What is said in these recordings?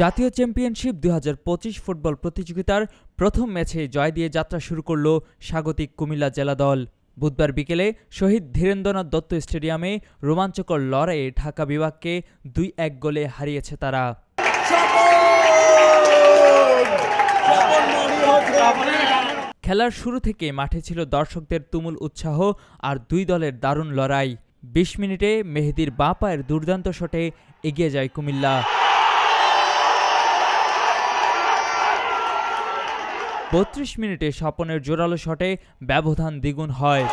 জাতীয় championship ২০২৫ football প্রতিযোগিতার প্রথম ম্যাচে জয় দিয়ে যাত্রা শুরু করল স্বাগতিক কুমিল্লা জেলা দল। বুধবার বিকেলে শহীদ ধীরেন্দ্রনাথ দত্ত স্টেডিয়ামে রোমাঞ্চকর লড়াইয়ে ঢাকা বিভাগকে ২-১ গোলে হারিয়েছে তারা। খেলার শুরু থেকে মাঠে ছিল দর্শকদের তুমুল উৎসাহ আর দুই দলের দারুণ লড়াই। ২০ মিনিটে মেহেদীর বাঁ পায়ের দুর্দান্ত শটে এগিয়ে যায় কুমিল্লা। ৩২ মিনিটে স্বপনের জোরালো শটে ব্যবধান দ্বিগুণ হয়।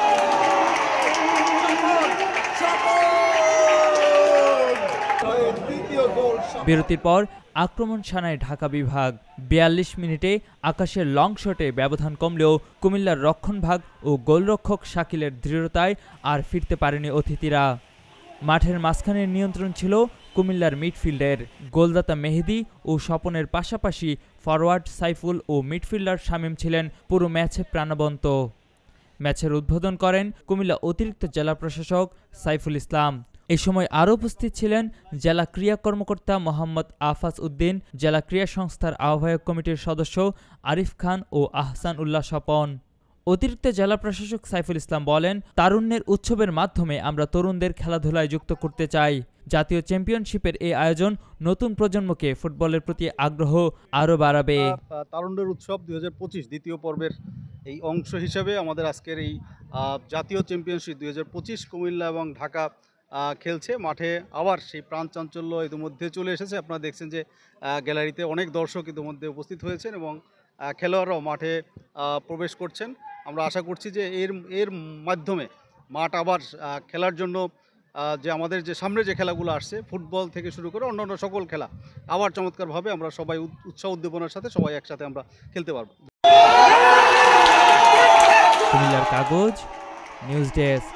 বিরতির পর আক্রমণ শানায় ঢাকা বিভাগ। ৪২ মিনিটে আকাশের লং শটে ব্যবধান কমলেও কুমিল্লার রক্ষণভাগ ও গোলরক্ষক শাকিলের দৃঢ়তায় আর ফিরতে পারেনি অতিথিরা। মাঠের মাঝখানের নিয়ন্ত্রণ ছিল কুমিল্লার মিডফিল্ডের। গোলদাতা মেহেদী ও স্বপনের পাশাপাশি ফরওয়ার্ড সাইফুল ও মিডফিল্ডার শামীম ছিলেন পুরো ম্যাচে প্রাণবন্ত। ম্যাচের উদ্বোধন করেন কুমিল্লা অতিরিক্ত জেলা প্রশাসক সাইফুল ইসলাম। এ সময় আরও উপস্থিত ছিলেন জেলা ক্রীড়া কর্মকর্তা মোহাম্মদ আফাজ উদ্দিন, জেলা ক্রীড়া সংস্থার আহ্বায়ক কমিটির সদস্য আরিফ খান ও আহসান উল্লাহ স্বপন। অতিরিক্ত জেলা প্রশাসক সাইফুল ইসলাম বলেন, তারুণ্যের উৎসবের মাধ্যমে আমরা তরুণদের খেলাধুলায় যুক্ত করতে চাই। জাতীয় চ্যাম্পিয়নশিপের এই আয়োজন নতুন প্রজন্মকে ফুটবলের প্রতি আগ্রহ আরও বাড়াবে। তারুণ্যের উৎসব ২০২৫ দ্বিতীয় পর্বের এই অংশ হিসেবে আমাদের আজকের এই জাতীয় চ্যাম্পিয়নশিপ ২০২৫ কুমিল্লা এবং ঢাকা খেলছে। মাঠে আবার সেই প্রাণ চাঞ্চল্য ইতিমধ্যে চলে এসেছে। আপনারা দেখছেন যে গ্যালারিতে অনেক দর্শক ইতিমধ্যে উপস্থিত হয়েছেন এবং খেলোয়াড়রাও মাঠে প্রবেশ করছেন। আমরা আশা করছি যে এর মাধ্যমে মাঠ আবার খেলার জন্য যে আমাদের যে সামনে যে খেলাগুলো আসছে, ফুটবল থেকে শুরু করে অন্যান্য সকল খেলা আবার চমৎকারভাবে আমরা সবাই উৎসাহ উদ্দীপনার সাথে সবাই একসাথে আমরা খেলতে পারব। কুমিল্লার কাগজ, নিউজ ডেস্ক।